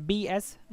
BS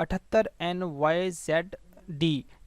78NYZD,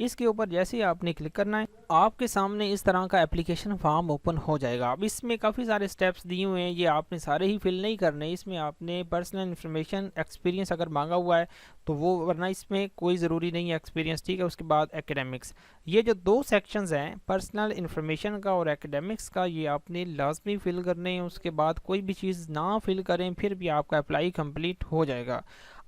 اس کے اوپر جیسے ہی آپ نے کلک کرنا ہے آپ کے سامنے اس طرح کا اپلیکیشن فارم اوپن ہو جائے گا. اب اس میں کافی سارے سٹیپس دیے ہوئے ہیں, یہ آپ نے سارے ہی فل نہیں کرنے. اس میں آپ نے پرسنل انفارمیشن ایکسپیرینس اگر مانگا ہوا ہے تو وہ, ورنہ اس میں کوئی ضروری نہیں ہے ایکسپیرینس, ٹھیک ہے. اس کے بعد ایکیڈیمکس, یہ جو دو سیکشنز ہیں پرسنل انفارمیشن کا اور ایکیڈیمکس کا, یہ آپ نے لازمی فل کرنے ہیں. اس کے بعد کوئی بھی چیز نہ فل کریں پھر بھی آپ کا اپلائی کمپلیٹ ہو جائے گا.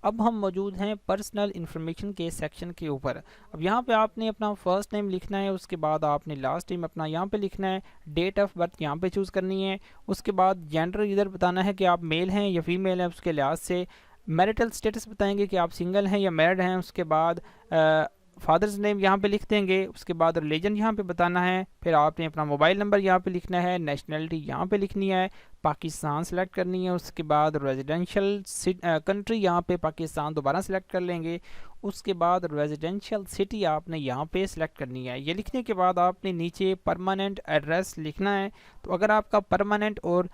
اب ہم موجود ہیں پرسنل انفارمیشن کے سیکشن کے اوپر. اب یہاں پہ آپ نے اپنا فرسٹ نیم لکھنا ہے, اس کے بعد آپ نے لاسٹ نیم اپنا یہاں پہ لکھنا ہے, ڈیٹ آف برتھ یہاں پہ چوز کرنی ہے. اس کے بعد جینڈر ادھر بتانا ہے کہ آپ میل ہیں یا فیمیل ہیں اس کے لحاظ سے. میرٹل سٹیٹس بتائیں گے کہ آپ سنگل ہیں یا میرڈ ہیں. اس کے بعد فادرز نیم یہاں پہ لکھ دیں گے. اس کے بعد ریلیجن یہاں پہ بتانا ہے. پھر آپ نے اپنا موبائل نمبر یہاں پہ لکھنا ہے. نیشنلٹی یہاں پہ لکھنی ہے, پاکستان سلیکٹ کرنی ہے. اس کے بعد ریزیڈینشیل کنٹری یہاں پہ پاکستان دوبارہ سلیکٹ کر لیں گے. اس کے بعد ریزیڈینشیل سٹی آپ نے یہاں پہ سلیکٹ کرنی ہے. یہ لکھنے کے بعد آپ نے نیچے پرماننٹ ایڈریس لکھنا ہے. تو اگر آپ کا پرماننٹ اور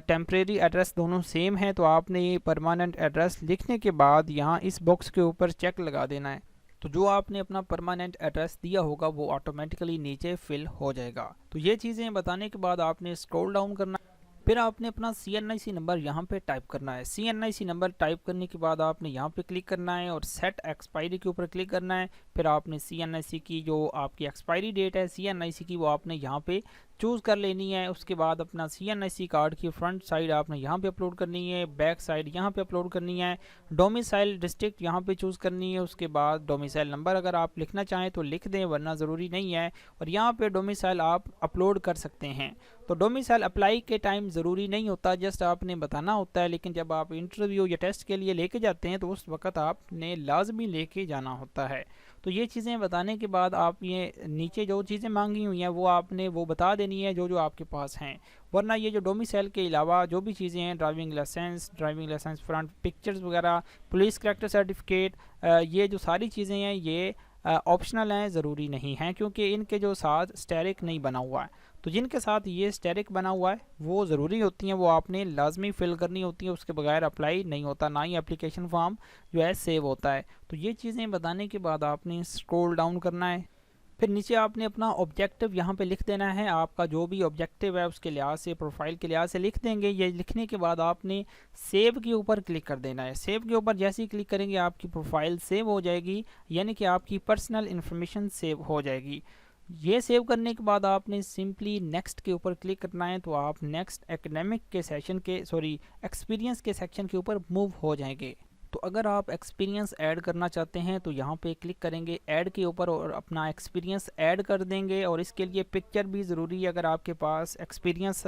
ٹیمپریری ایڈریس دونوں سیم ہیں تو آپ نے یہ پرماننٹ ایڈریس لکھنے کے بعد یہاں اس باکس کے اوپر چیک لگا دینا ہے. تو جو آپ نے اپنا پرماننٹ ایڈریس دیا ہوگا وہ آٹومیٹکلی نیچے فل ہو جائے گا. تو یہ چیزیں بتانے کے بعد آپ نے اسکرول ڈاؤن کرنا ہے. پھر آپ نے اپنا CNIC نمبر یہاں پہ ٹائپ کرنا ہے. CNIC نمبر ٹائپ کرنے کے بعد آپ نے یہاں پہ کلک کرنا ہے اور سیٹ ایکسپائری کے اوپر کلک کرنا ہے. پھر آپ نے CNIC کی جو آپ کی ایکسپائری ڈیٹ ہے CNIC کی وہ آپ نے یہاں پہ چوز کر لینی ہے. اس کے بعد اپنا CNIC کارڈ کی فرنٹ سائڈ آپ نے یہاں پہ اپلوڈ کرنی ہے, بیک سائڈ یہاں پہ اپلوڈ کرنی ہے. ڈومیسائل ڈسٹرکٹ یہاں پہ چوز کرنی ہے. اس کے بعد ڈومیسائل نمبر اگر آپ لکھنا چاہیں تو لکھ دیں ورنہ ضروری نہیں ہے. اور یہاں پہ ڈومیسائل آپ اپلوڈ کر سکتے ہیں. تو ڈومیسائل اپلائی کے ٹائم ضروری نہیں ہوتا, جسٹ آپ نے بتانا ہوتا ہے. لیکن جب آپ انٹرویو یا ٹیسٹ کے لیے لے کے جاتے ہیں تو اس وقت آپ نے لازمی لے کے جانا ہوتا ہے. تو یہ چیزیں بتانے کے بعد آپ یہ نیچے جو چیزیں مانگی ہوئی ہیں وہ آپ نے وہ بتا دینی ہے جو آپ کے پاس ہیں. ورنہ یہ جو ڈومیسائل کے علاوہ جو بھی چیزیں ہیں, ڈرائیونگ لائسنس فرنٹ پکچرز وغیرہ, پولیس کریکٹر سرٹیفکیٹ, یہ جو ساری چیزیں ہیں یہ آپشنل ہیں, ضروری نہیں ہیں کیونکہ ان کے جو ساتھ اسٹیرک نہیں بنا ہوا ہے. تو جن کے ساتھ یہ اسٹیرک بنا ہوا ہے وہ ضروری ہوتی ہیں, وہ آپ نے لازمی فل کرنی ہوتی ہیں. اس کے بغیر اپلائی نہیں ہوتا, نہ ہی اپلیکیشن فارم جو ہے سیو ہوتا ہے. تو یہ چیزیں بتانے کے بعد آپ نے اسکرول ڈاؤن کرنا ہے. پھر نیچے آپ نے اپنا آبجیکٹیو یہاں پہ لکھ دینا ہے. آپ کا جو بھی آبجیکٹیو ہے اس کے لحاظ سے, پروفائل کے لحاظ سے لکھ دیں گے. یہ لکھنے کے بعد آپ نے سیو کے اوپر کلک کر دینا ہے. سیو کے اوپر جیسے ہی کلک کریں گے آپ کی پروفائل سیو ہو جائے گی, یعنی کہ آپ کی پرسنل انفارمیشن سیو ہو جائے گی. یہ سیو کرنے کے بعد آپ نے سمپلی نیکسٹ کے اوپر کلک کرنا ہے. تو آپ نیکسٹ ایکیڈیمک کے سیشن کے ایکسپیرینس کے سیکشن کے اوپر موو ہو جائیں گے. تو اگر آپ ایکسپیرینس ایڈ کرنا چاہتے ہیں تو یہاں پہ کلک کریں گے ایڈ کے اوپر اور اپنا ایکسپیرینس ایڈ کر دیں گے. اور اس کے لیے پکچر بھی ضروری ہے. اگر آپ کے پاس ایکسپیرینس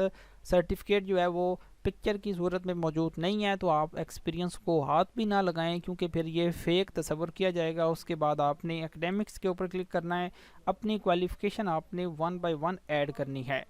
سرٹیفکیٹ جو ہے وہ پکچر کی صورت میں موجود نہیں ہے تو آپ ایکسپیرینس کو ہاتھ بھی نہ لگائیں کیونکہ پھر یہ فیک تصور کیا جائے گا. اس کے بعد آپ نے ایکیڈیمکس کے اوپر کلک کرنا ہے. اپنی کوالیفیکیشن آپ نے 1 by 1 ایڈ کرنی ہے.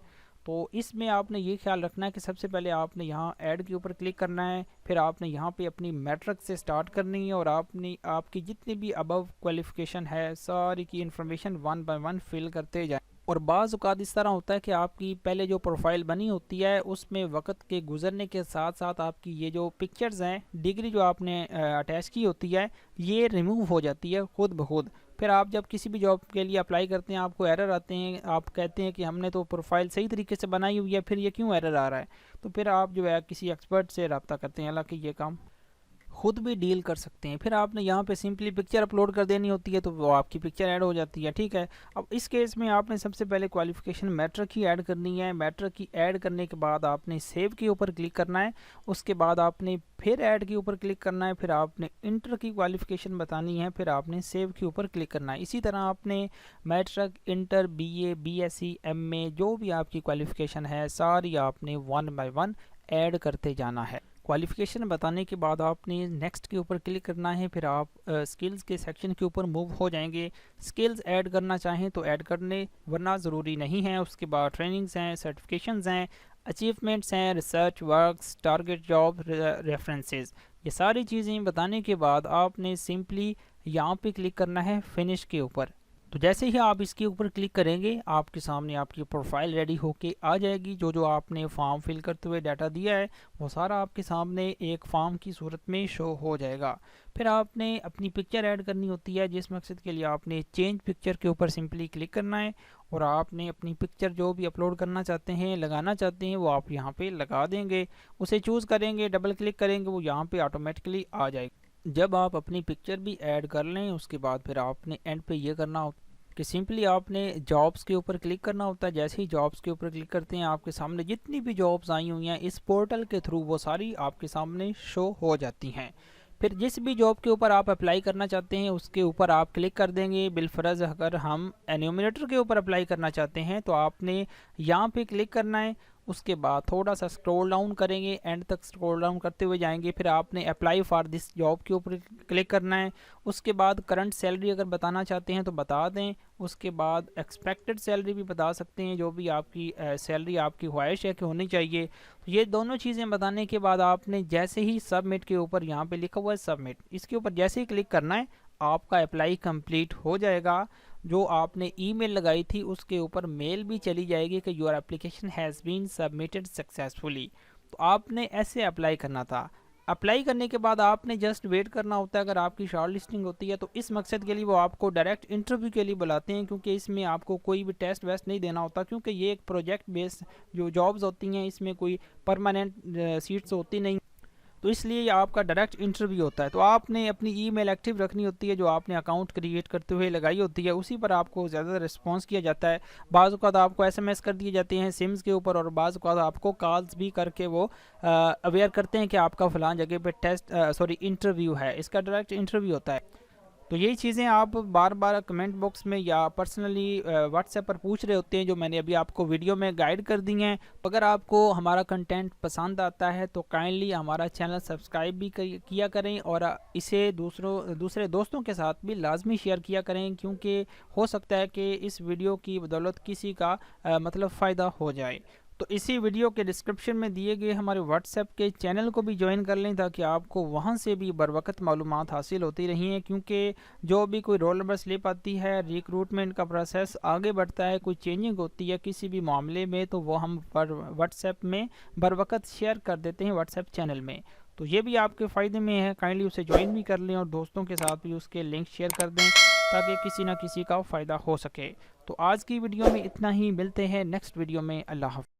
تو اس میں آپ نے یہ خیال رکھنا ہے کہ سب سے پہلے آپ نے یہاں ایڈ کے اوپر کلک کرنا ہے. پھر آپ نے یہاں پہ اپنی میٹرک سے سٹارٹ کرنی ہے اور آپ کی جتنی بھی ابو کوالیفیکیشن ہے ساری کی انفارمیشن 1 by 1 فل کرتے جائیں. اور بعض اوقات اس طرح ہوتا ہے کہ آپ کی پہلے جو پروفائل بنی ہوتی ہے اس میں وقت کے گزرنے کے ساتھ ساتھ آپ کی یہ جو پکچرز ہیں, ڈگری جو آپ نے اٹیچ کی ہوتی ہے یہ ریموو ہو جاتی ہے خود بخود. پھر آپ جب کسی بھی جاب کے لیے اپلائی کرتے ہیں آپ کو ایرر آتے ہیں, آپ کہتے ہیں کہ ہم نے تو پروفائل صحیح طریقے سے بنائی ہوئی ہے پھر یہ کیوں ایرر آ رہا ہے. تو پھر آپ جو ہے کسی ایکسپرٹ سے رابطہ کرتے ہیں, حالانکہ یہ کام خود بھی ڈیل کر سکتے ہیں. پھر آپ نے یہاں پہ سمپلی پکچر اپلوڈ کر دینی ہوتی ہے تو وہ آپ کی پکچر ایڈ ہو جاتی ہے. ٹھیک ہے, اب اس کیس میں آپ نے سب سے پہلے کوالیفیکیشن میٹرک کی ایڈ کرنی ہے. میٹرک کی ایڈ کرنے کے بعد آپ نے سیو کے اوپر کلک کرنا ہے. اس کے بعد آپ نے پھر ایڈ کے اوپر کلک کرنا ہے. پھر آپ نے انٹر کی کوالیفیکیشن بتانی ہے. پھر آپ نے سیو کے اوپر کلک کرنا ہے. اسی طرح آپ نے matric, inter, BA, BSc, MA جو بھی آپ کی کوالیفیکیشن ہے ساری آپ نے 1 by 1 ایڈ کرتے جانا ہے. کوالیفیکیشن بتانے کے بعد آپ نے نیکسٹ کے اوپر کلک کرنا ہے. پھر آپ سکلز کے سیکشن کے اوپر موو ہو جائیں گے. سکلز ایڈ کرنا چاہیں تو ایڈ کرنے ورنہ ضروری نہیں ہے. اس کے بعد ٹریننگز ہیں, سرٹیفکیشنز ہیں, اچیومنٹس ہیں, research works, target job, references, یہ ساری چیزیں بتانے کے بعد آپ نے سمپلی یہاں پہ کلک کرنا ہے فنش کے اوپر. تو جیسے ہی آپ اس کے اوپر کلک کریں گے آپ کے سامنے آپ کی پروفائل ریڈی ہو کے آ جائے گی. جو آپ نے فارم فل کرتے ہوئے ڈیٹا دیا ہے وہ سارا آپ کے سامنے ایک فارم کی صورت میں شو ہو جائے گا. پھر آپ نے اپنی پکچر ایڈ کرنی ہوتی ہے، جس مقصد کے لیے آپ نے چینج پکچر کے اوپر سمپلی کلک کرنا ہے اور آپ نے اپنی پکچر جو بھی اپلوڈ کرنا چاہتے ہیں لگانا چاہتے ہیں وہ آپ یہاں پہ لگا دیں گے. اسے چوز کریں گے، ڈبل کلک کریں گے، وہ یہاں پہ آٹومیٹکلی آ جائے گا. جب آپ اپنی پکچر بھی ایڈ کر لیں اس کے بعد پھر آپ نے اینڈ پہ یہ کرنا ہوتا کہ سمپلی آپ نے جابس کے اوپر کلک کرنا ہوتا ہے. جیسے ہی جابس کے اوپر کلک کرتے ہیں آپ کے سامنے جتنی بھی جابس آئی ہوئی ہیں اس پورٹل کے تھرو وہ ساری آپ کے سامنے شو ہو جاتی ہیں. پھر جس بھی جاب کے اوپر آپ اپلائی کرنا چاہتے ہیں اس کے اوپر آپ کلک کر دیں گے. بالفرض اگر ہم انیومریٹر کے اوپر اپلائی کرنا چاہتے ہیں تو آپ نے یہاں پہ کلک کرنا ہے. اس کے بعد تھوڑا سا اسکرول ڈاؤن کریں گے، اینڈ تک اسکرول ڈاؤن کرتے ہوئے جائیں گے. پھر آپ نے اپلائی فار دس جاب کے اوپر کلک کرنا ہے. اس کے بعد کرنٹ سیلری اگر بتانا چاہتے ہیں تو بتا دیں. اس کے بعد ایکسپیکٹڈ سیلری بھی بتا سکتے ہیں، جو بھی آپ کی سیلری آپ کی خواہش ہے کہ ہونی چاہیے. یہ دونوں چیزیں بتانے کے بعد آپ نے جیسے ہی سبمٹ کے اوپر یہاں پہ لکھا ہوا ہے سبمٹ، اس کے اوپر جیسے ہی کلک کرنا ہے آپ کا اپلائی کمپلیٹ ہو جائے گا. جو آپ نے ای میل لگائی تھی اس کے اوپر میل بھی چلی جائے گی کہ your application has been submitted successfully. تو آپ نے ایسے اپلائی کرنا تھا. اپلائی کرنے کے بعد آپ نے جسٹ ویٹ کرنا ہوتا ہے. اگر آپ کی شارٹ لسٹنگ ہوتی ہے تو اس مقصد کے لیے وہ آپ کو ڈائریکٹ انٹرویو کے لیے بلاتے ہیں، کیونکہ اس میں آپ کو کوئی بھی ٹیسٹ ویسٹ نہیں دینا ہوتا، کیونکہ یہ ایک پروجیکٹ بیس جو جابز ہوتی ہیں اس میں کوئی پرماننٹ سیٹس ہوتی نہیں، تو اس لیے یہ آپ کا ڈائریکٹ انٹرویو ہوتا ہے. تو آپ نے اپنی ای میل ایکٹیو رکھنی ہوتی ہے جو آپ نے اکاؤنٹ کریٹ کرتے ہوئے لگائی ہوتی ہے، اسی پر آپ کو زیادہ رسپانس کیا جاتا ہے. بعض اوقات آپ کو ایس ایم ایس کر دیے جاتے ہیں سمز کے اوپر، اور بعض اوقات آپ کو کالز بھی کر کے وہ اویئر کرتے ہیں کہ آپ کا فلاں جگہ پہ ٹیسٹ انٹرویو ہے. اس کا ڈائریکٹ انٹرویو ہوتا ہے. تو یہی چیزیں آپ بار بار کمنٹ باکس میں یا پرسنلی واٹس ایپ پر پوچھ رہے ہوتے ہیں جو میں نے ابھی آپ کو ویڈیو میں گائیڈ کر دی ہیں. اگر آپ کو ہمارا کنٹینٹ پسند آتا ہے تو کائنڈلی ہمارا چینل سبسکرائب بھی کیا کریں اور اسے دوسرے دوستوں کے ساتھ بھی لازمی شیئر کیا کریں، کیونکہ ہو سکتا ہے کہ اس ویڈیو کی بدولت کسی کا مطلب فائدہ ہو جائے. تو اسی ویڈیو کے ڈسکرپشن میں دیے گئے ہمارے واٹس ایپ کے چینل کو بھی جوائن کر لیں تاکہ آپ کو وہاں سے بھی بروقت معلومات حاصل ہوتی رہی ہیں. کیونکہ جو بھی کوئی رول نمبر سلپ آتی ہے، ریکروٹمنٹ کا پروسیس آگے بڑھتا ہے، کوئی چینجنگ ہوتی ہے کسی بھی معاملے میں، تو وہ ہم واٹس ایپ میں بروقت شیئر کر دیتے ہیں واٹس ایپ چینل میں. تو یہ بھی آپ کے فائدے میں ہے، کائنڈلی اسے جوائن بھی کر لیں اور دوستوں کے ساتھ بھی اس کے لنک شیئر کر دیں تاکہ کسی نہ کسی کا فائدہ ہو سکے. تو آج کی ویڈیو میں اتنا ہی، ملتے ہیں نیکسٹ ویڈیو میں. اللہ حافظ.